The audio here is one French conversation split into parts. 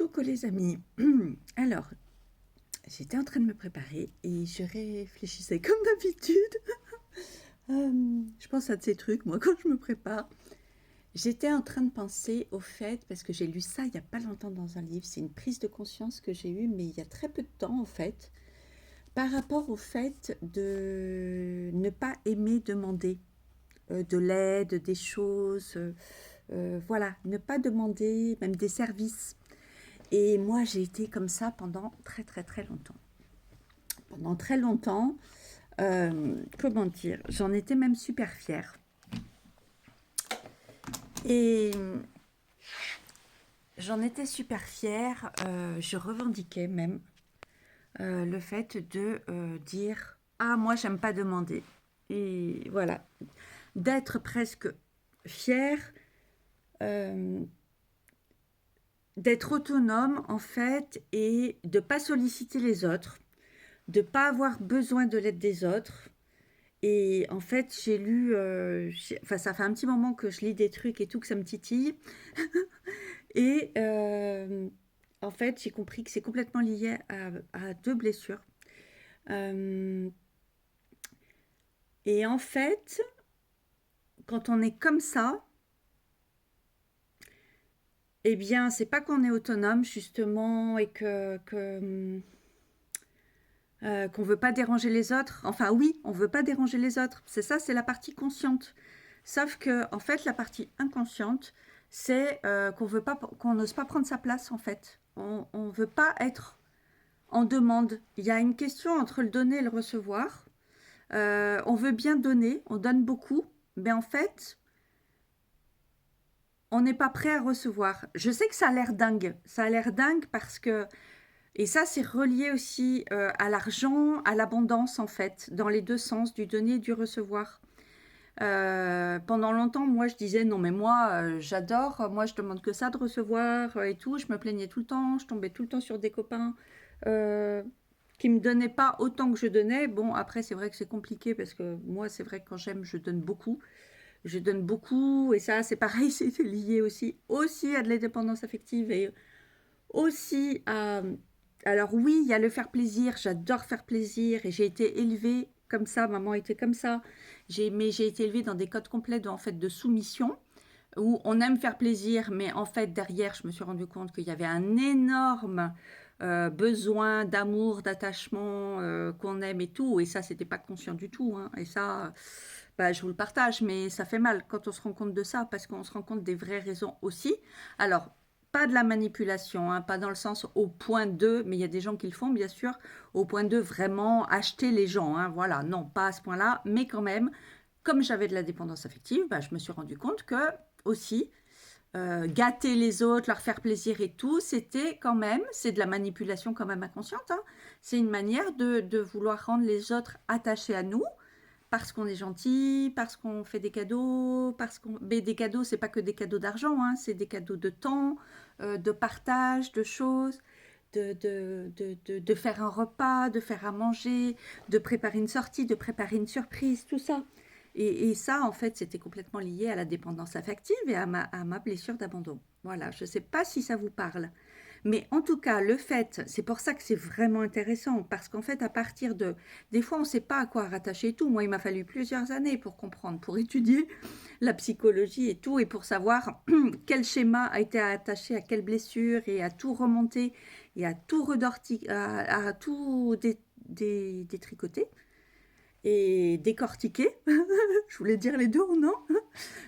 Coucou les amis. Alors, j'étais en train de me préparer et je réfléchissais comme d'habitude. Je pense à de ces trucs, moi, quand je me prépare. J'étais en train de penser au fait, parce que j'ai lu ça il n'y a pas longtemps dans un livre, c'est une prise de conscience que j'ai eue, mais il y a très peu de temps en fait, par rapport au fait de ne pas aimer demander de l'aide, des choses, voilà, ne pas demander même des services. Et moi, j'ai été comme ça pendant très très très longtemps. Pendant très longtemps, comment dire, j'en étais même super fière. Et j'en étais super fière, je revendiquais même le fait de dire «Ah, moi, j'aime pas demander». Et voilà, d'être presque fière, euh, d'être autonome en fait et de pas solliciter les autres, de pas avoir besoin de l'aide des autres. Et en fait, j'ai lu, enfin, ça fait un petit moment que je lis des trucs et tout, que ça me titille. Et en fait, j'ai compris que c'est complètement lié à deux blessures. Euh, et en fait, quand on est comme ça, eh bien, c'est pas qu'on est autonome, justement, et qu'on veut pas déranger les autres. Enfin, oui, on veut pas déranger les autres. C'est ça, c'est la partie consciente. Sauf que, en fait, la partie inconsciente, c'est qu'on n'ose pas prendre sa place, en fait. On veut pas être en demande. Il y a une question entre le donner et le recevoir. On veut bien donner, on donne beaucoup, mais en fait, on n'est pas prêt à recevoir. Je sais que ça a l'air dingue. Ça a l'air dingue parce que, et ça, c'est relié aussi à l'argent, à l'abondance, en fait, dans les deux sens, du donner et du recevoir. Pendant longtemps, moi, je disais non, mais moi, j'adore, moi, je demande que ça de recevoir et tout. Je me plaignais tout le temps, je tombais tout le temps sur des copains euh, qui me donnaient pas autant que je donnais. Bon, après, c'est vrai que c'est compliqué parce que moi, c'est vrai que quand j'aime, je donne beaucoup. Je donne beaucoup et ça, c'est pareil, c'est lié aussi à de la dépendance affective et aussi à. Alors oui, il y a le faire plaisir, j'adore faire plaisir et j'ai été élevée comme ça, maman était comme ça. Mais j'ai été élevée dans des codes complets en fait, de soumission où on aime faire plaisir, mais en fait derrière, je me suis rendu compte qu'il y avait un énorme besoin d'amour, d'attachement, qu'on aime et tout. Et ça, c'était pas conscient du tout, hein. Et ça, bah, je vous le partage, mais ça fait mal quand on se rend compte de ça, parce qu'on se rend compte des vraies raisons aussi. Alors, pas de la manipulation, hein, pas dans le sens au point de, mais il y a des gens qui le font, bien sûr, au point de vraiment acheter les gens, hein, voilà, non, pas à ce point-là, mais quand même, comme j'avais de la dépendance affective, bah, je me suis rendu compte que aussi, gâter les autres, leur faire plaisir et tout, c'était quand même, c'est de la manipulation quand même inconsciente, hein. C'est une manière de vouloir rendre les autres attachés à nous, parce qu'on est gentil, parce qu'on fait des cadeaux, parce qu'on. Mais des cadeaux, c'est pas que des cadeaux d'argent, hein, c'est des cadeaux de temps, de partage, de choses, de faire un repas, de faire à manger, de préparer une sortie, de préparer une surprise, tout ça. Et ça, en fait, c'était complètement lié à la dépendance affective et à ma blessure d'abandon. Voilà, je ne sais pas si ça vous parle. Mais en tout cas, le fait, c'est pour ça que c'est vraiment intéressant, parce qu'en fait, à partir de... Des fois, on ne sait pas à quoi rattacher tout. Moi, il m'a fallu plusieurs années pour comprendre, pour étudier la psychologie et tout, et pour savoir quel schéma a été attaché à quelle blessure, et à tout remonter, et à tout à tout détricoter et décortiquer. Je voulais dire les deux, non?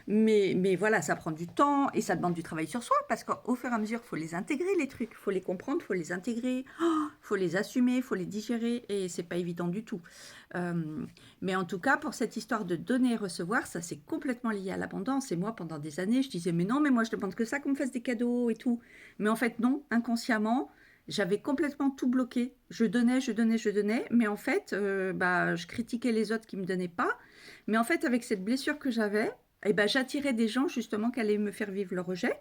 Mais voilà, ça prend du temps et ça demande du travail sur soi parce qu'au fur et à mesure, il faut les intégrer, les trucs. Il faut les comprendre, il faut les intégrer, il faut les assumer, il faut les digérer et c'est pas évident du tout. Euh, mais en tout cas, pour cette histoire de donner et recevoir, ça c'est complètement lié à l'abondance. Et moi, pendant des années, je disais, mais non, mais moi, je demande que ça, qu'on me fasse des cadeaux et tout. Mais en fait, non, inconsciemment, j'avais complètement tout bloqué. Je donnais, je donnais, je donnais. Mais en fait, bah, je critiquais les autres qui me donnaient pas. Mais en fait, avec cette blessure que j'avais, eh ben, j'attirais des gens justement qui allaient me faire vivre le rejet,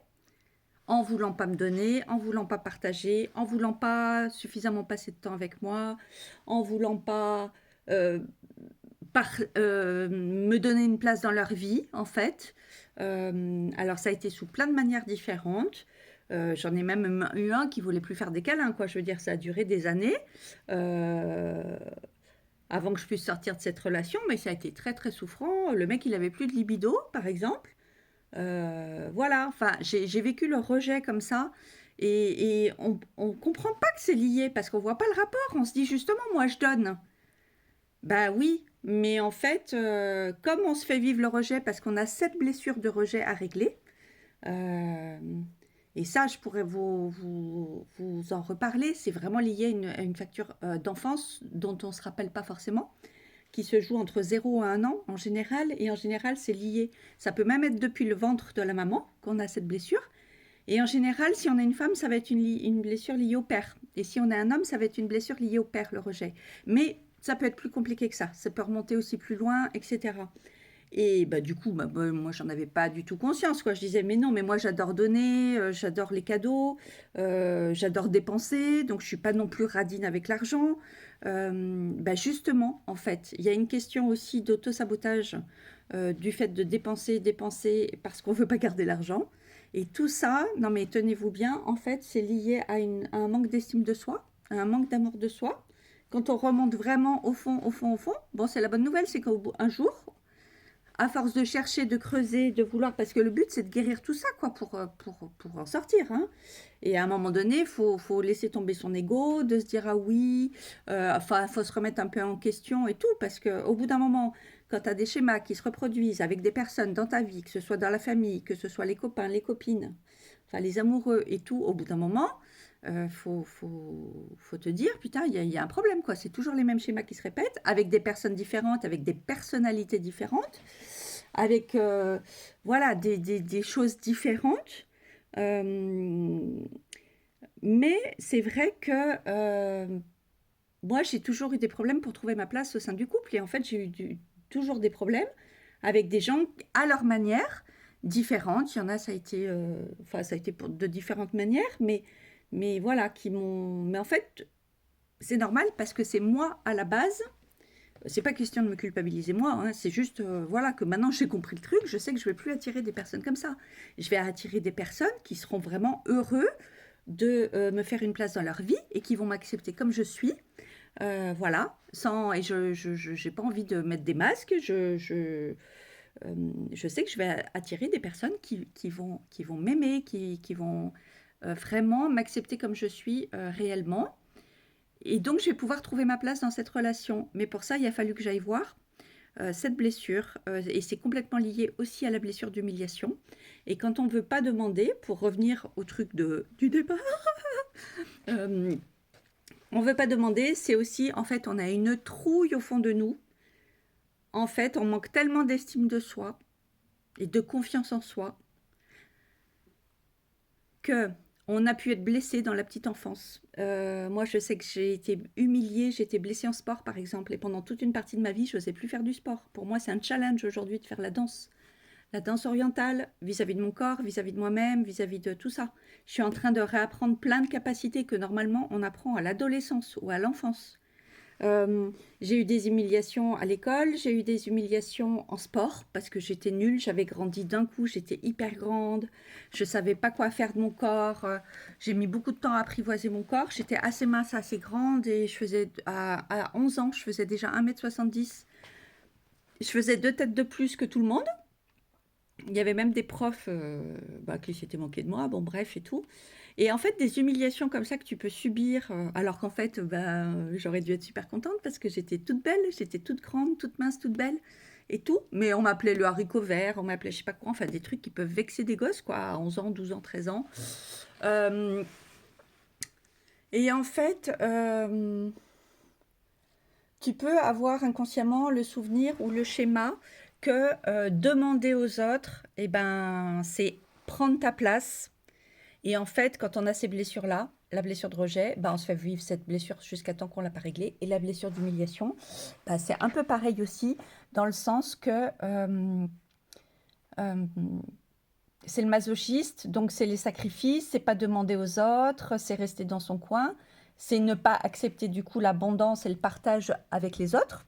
en voulant pas me donner, en voulant pas partager, en voulant pas suffisamment passer de temps avec moi, en voulant pas euh, me donner une place dans leur vie, en fait. Alors ça a été sous plein de manières différentes. J'en ai même eu un qui voulait plus faire des câlins, quoi. Je veux dire, ça a duré des années avant que je puisse sortir de cette relation, mais ça a été très, très souffrant. Le mec, il avait plus de libido, par exemple. Voilà, enfin, j'ai vécu le rejet comme ça et on comprend pas que c'est lié parce qu'on voit pas le rapport. On se dit justement, moi, je donne. Bah oui, mais en fait, comme on se fait vivre le rejet parce qu'on a cette blessure de rejet à régler, euh, et ça, je pourrais vous en reparler, c'est vraiment lié à une facture d'enfance dont on ne se rappelle pas forcément, qui se joue entre 0 et 1 an en général, et en général, c'est lié. Ça peut même être depuis le ventre de la maman qu'on a cette blessure. Et en général, si on a une femme, ça va être une blessure liée au père. Et si on a un homme, ça va être une blessure liée au père, le rejet. Mais ça peut être plus compliqué que ça. Ça peut remonter aussi plus loin, etc. Et bah, du coup, moi, j'en avais pas du tout conscience, quoi. Je disais, mais non, mais moi, j'adore donner, j'adore les cadeaux, j'adore dépenser, donc je suis pas non plus radine avec l'argent. Bah, justement, en fait, il y a une question aussi d'auto-sabotage du fait de dépenser, dépenser parce qu'on veut pas garder l'argent. Et tout ça, non mais tenez-vous bien, en fait, c'est lié à un manque d'estime de soi, à un manque d'amour de soi. Quand on remonte vraiment au fond, au fond, au fond, bon, c'est la bonne nouvelle, c'est qu'un jour, à force de chercher, de creuser, de vouloir, parce que le but c'est de guérir tout ça, quoi, pour en sortir, hein. Et à un moment donné, faut laisser tomber son ego, de se dire ah oui, enfin, faut se remettre un peu en question et tout, parce qu'au bout d'un moment, quand tu as des schémas qui se reproduisent avec des personnes dans ta vie, que ce soit dans la famille, que ce soit les copains, les copines, enfin les amoureux et tout, au bout d'un moment, faut te dire, putain, il y a un problème, quoi. C'est toujours les mêmes schémas qui se répètent, avec des personnes différentes, avec des personnalités différentes, avec voilà, des choses différentes. Euh, mais c'est vrai que moi, j'ai toujours eu des problèmes pour trouver ma place au sein du couple. Et en fait, j'ai eu toujours des problèmes avec des gens à leur manière, différentes. Il y en a, ça a été, enfin, ça a été de différentes manières, mais voilà, qui m'ont. Mais en fait, c'est normal parce que c'est moi à la base. C'est pas question de me culpabiliser moi, hein, c'est juste voilà que maintenant j'ai compris le truc, je sais que je vais plus attirer des personnes comme ça. Je vais attirer des personnes qui seront vraiment heureux de me faire une place dans leur vie et qui vont m'accepter comme je suis. Voilà, sans et je j'ai pas envie de mettre des masques. Je sais que je vais attirer des personnes qui vont m'aimer, qui vont vraiment m'accepter comme je suis réellement. Et donc, je vais pouvoir trouver ma place dans cette relation. Mais pour ça, il a fallu que j'aille voir cette blessure. Et c'est complètement lié aussi à la blessure d'humiliation. Et quand on ne veut pas demander, pour revenir au truc du départ, euh, on ne veut pas demander, c'est aussi, en fait, on a une trouille au fond de nous. En fait, on manque tellement d'estime de soi et de confiance en soi que on a pu être blessé dans la petite enfance. Moi, je sais que j'ai été humiliée, j'ai été blessée en sport, par exemple, et pendant toute une partie de ma vie, je n'osais plus faire du sport. Pour moi, c'est un challenge aujourd'hui de faire la danse orientale, vis-à-vis de mon corps, vis-à-vis de moi-même, vis-à-vis de tout ça. Je suis en train de réapprendre plein de capacités que normalement on apprend à l'adolescence ou à l'enfance. J'ai eu des humiliations à l'école, j'ai eu des humiliations en sport parce que j'étais nulle, j'avais grandi d'un coup, j'étais hyper grande, je savais pas quoi faire de mon corps, j'ai mis beaucoup de temps à apprivoiser mon corps, j'étais assez mince, assez grande et je faisais à 11 ans, je faisais déjà 1,70 m, je faisais 2 têtes de plus que tout le monde. Il y avait même des profs qui s'étaient moqués de moi, bon bref et tout. Et en fait, des humiliations comme ça que tu peux subir, alors qu'en fait, j'aurais dû être super contente parce que j'étais toute belle, j'étais toute grande, toute mince, toute belle et tout. Mais on m'appelait le haricot vert, on m'appelait je sais pas quoi, enfin des trucs qui peuvent vexer des gosses, quoi, à 11 ans, 12 ans, 13 ans. Euh, et en fait, tu peux avoir inconsciemment le souvenir ou le schéma que demander aux autres, eh ben, c'est prendre ta place. Et en fait, quand on a ces blessures-là, la blessure de rejet, ben, on se fait vivre cette blessure jusqu'à temps qu'on ne l'a pas réglée. Et la blessure d'humiliation, ben, c'est un peu pareil aussi, dans le sens que euh, c'est le masochiste, donc c'est les sacrifices, c'est pas demander aux autres, c'est rester dans son coin, c'est ne pas accepter du coup l'abondance et le partage avec les autres.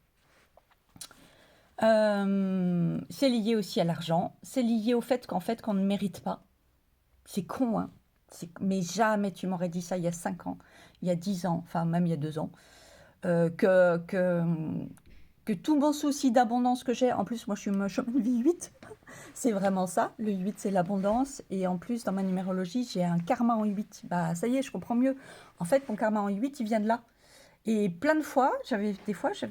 C'est lié aussi à l'argent, c'est lié au fait qu'en fait qu'on ne mérite pas. C'est con, hein. Mais jamais tu m'aurais dit ça il y a 5 ans, il y a 10 ans, enfin même il y a 2 ans, que tout mon souci d'abondance que j'ai, en plus moi je suis chemin de vie 8, c'est vraiment ça, le 8 c'est l'abondance, et en plus dans ma numérologie j'ai un karma en 8, bah ça y est je comprends mieux, en fait mon karma en 8 il vient de là, et plein de fois, j'avais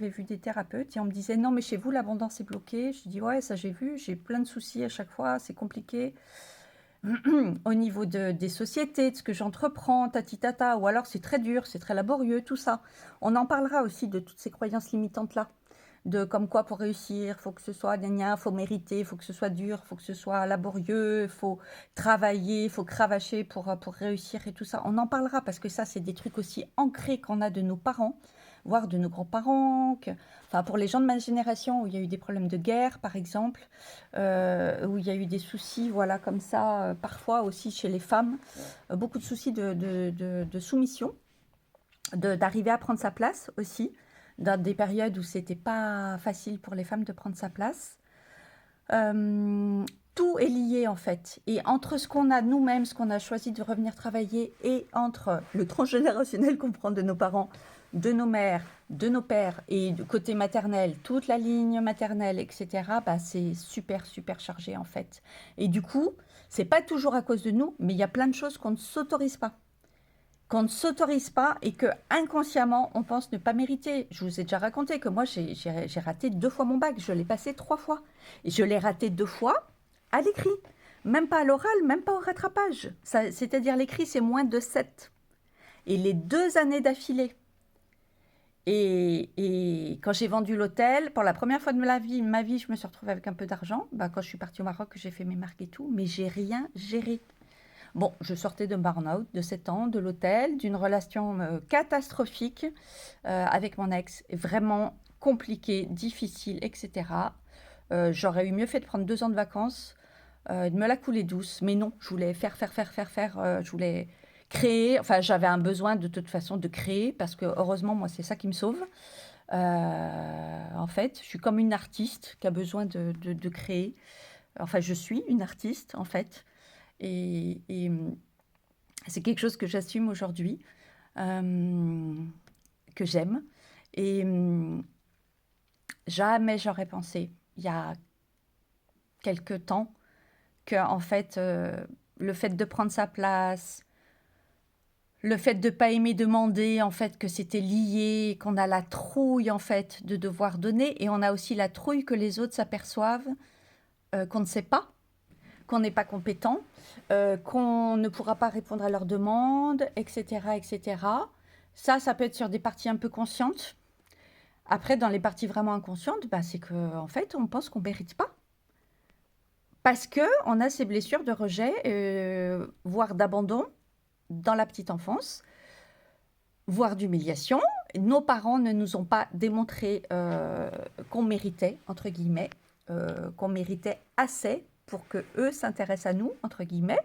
vu des thérapeutes et on me disait non mais chez vous l'abondance est bloquée, je dis ouais ça j'ai vu, j'ai plein de soucis à chaque fois, c'est compliqué, au niveau des sociétés, de ce que j'entreprends, tatitata, ou alors c'est très dur, c'est très laborieux, tout ça. On en parlera aussi de toutes ces croyances limitantes-là, de comme quoi pour réussir, faut que ce soit gna gna, faut mériter, faut que ce soit dur, faut que ce soit laborieux, faut travailler, faut cravacher pour réussir et tout ça. On en parlera parce que ça, c'est des trucs aussi ancrés qu'on a de nos parents, voire de nos grands-parents, enfin pour les gens de ma génération où il y a eu des problèmes de guerre, par exemple, où il y a eu des soucis, voilà, comme ça, parfois aussi chez les femmes, beaucoup de soucis de soumission, d'arriver à prendre sa place aussi, dans des périodes où c'était pas facile pour les femmes de prendre sa place. Tout est lié en fait. Et entre ce qu'on a nous-mêmes, ce qu'on a choisi de revenir travailler, et entre le transgénérationnel qu'on prend de nos parents, de nos mères, de nos pères, et du côté maternel, toute la ligne maternelle, etc., bah, c'est super, super chargé en fait. Et du coup, c'est pas toujours à cause de nous, mais il y a plein de choses qu'on ne s'autorise pas. Qu'on ne s'autorise pas et que inconsciemment on pense ne pas mériter. Je vous ai déjà raconté que moi j'ai raté 2 fois mon bac, je l'ai passé 3 fois. Et je l'ai raté 2 fois à l'écrit, même pas à l'oral, même pas au rattrapage. C'est-à-dire l'écrit c'est moins de 7. Et les 2 années d'affilée. Et quand j'ai vendu l'hôtel, pour la première fois de ma vie, je me suis retrouvée avec un peu d'argent. Bah, quand je suis partie au Maroc, j'ai fait mes marques et tout, mais j'ai rien géré. Bon, je sortais d'un burn-out de 7 ans, de l'hôtel, d'une relation catastrophique avec mon ex, vraiment compliquée, difficile, etc. J'aurais eu mieux fait de prendre 2 ans de vacances, de me la couler douce, mais non, je voulais faire, je voulais créer, enfin j'avais un besoin de toute façon de créer, parce que heureusement, moi, c'est ça qui me sauve. En fait, je suis comme une artiste qui a besoin de créer. Enfin, je suis une artiste, en fait. Et c'est quelque chose que j'assume aujourd'hui, que j'aime. Et jamais j'aurais pensé, il y a quelque temps, que en fait, le fait de prendre sa place, le fait de ne pas aimer demander, en fait, que c'était lié, qu'on a la trouille, en fait, de devoir donner, et on a aussi la trouille que les autres s'aperçoivent qu'on ne sait pas, qu'on n'est pas compétent, qu'on ne pourra pas répondre à leurs demandes, etc., etc. Ça peut être sur des parties un peu conscientes. Après, dans les parties vraiment inconscientes, bah, c'est qu'en fait, on pense qu'on ne mérite pas. Parce qu'on a ces blessures de rejet, voire d'abandon, dans la petite enfance, voire d'humiliation. Nos parents ne nous ont pas démontré qu'on méritait, entre guillemets, qu'on méritait assez pour qu'eux s'intéressent à nous, entre guillemets.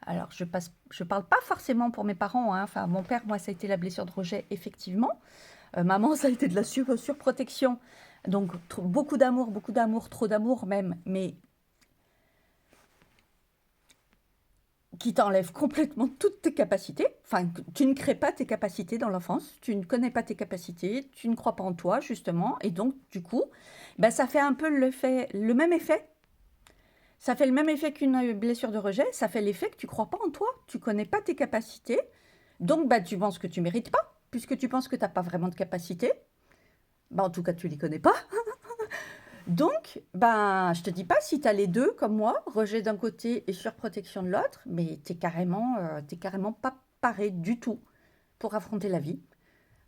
Alors, je parle pas forcément pour mes parents, hein. Enfin, mon père, moi, ça a été la blessure de rejet, effectivement. Maman, ça a été de la surprotection. Donc, beaucoup d'amour, trop d'amour même, mais qui t'enlève complètement toutes tes capacités. Enfin, tu ne crées pas tes capacités dans l'enfance, tu ne connais pas tes capacités, tu ne crois pas en toi, justement. Et donc, du coup, bah, ça fait un peu le même effet. Ça fait le même effet qu'une blessure de rejet, ça fait l'effet que tu ne crois pas en toi, tu ne connais pas tes capacités, donc bah, tu penses que tu ne mérites pas, puisque tu penses que tu n'as pas vraiment de capacités. Bah, en tout cas, tu ne les connais pas. Donc, ben, je te dis pas si tu as les deux, comme moi, rejet d'un côté et surprotection de l'autre, mais t'es carrément pas paré du tout pour affronter la vie.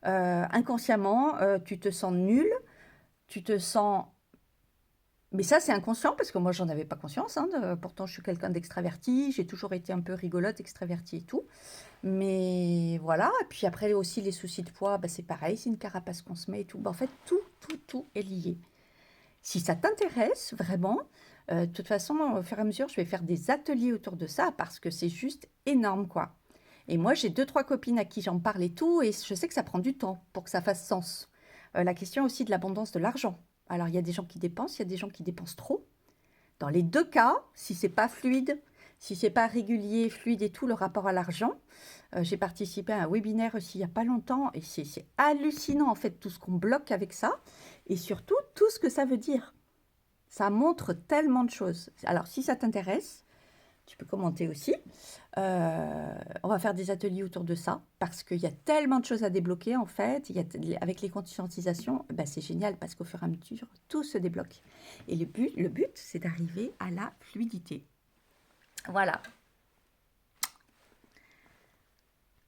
Inconsciemment, tu te sens nul, tu te sens. Mais ça, c'est inconscient parce que moi, j'en avais pas conscience, hein, pourtant, je suis quelqu'un d'extraverti, j'ai toujours été un peu rigolote, extravertie et tout. Mais voilà, et puis après aussi les soucis de poids, bah, c'est pareil, c'est une carapace qu'on se met et tout. Bah, en fait, tout est lié. Si ça t'intéresse vraiment, de toute façon, au fur et à mesure, je vais faire des ateliers autour de ça parce que c'est juste énorme, quoi. Et moi, j'ai 2, 3 copines à qui j'en parle et tout, et je sais que ça prend du temps pour que ça fasse sens. La question aussi de l'abondance de l'argent. Alors, il y a des gens qui dépensent, il y a des gens qui dépensent trop. Dans les 2 cas, si c'est pas fluide, Si c'est pas régulier, fluide et tout, le rapport à l'argent. J'ai participé à un webinaire aussi il y a pas longtemps et c'est hallucinant en fait tout ce qu'on bloque avec ça et surtout tout ce que ça veut dire. Ça montre tellement de choses. Alors si ça t'intéresse, tu peux commenter aussi. On va faire des ateliers autour de ça parce qu'il y a tellement de choses à débloquer en fait. Avec les conscientisations, ben, c'est génial parce qu'au fur et à mesure, tout se débloque. Et le but c'est d'arriver à la fluidité. Voilà.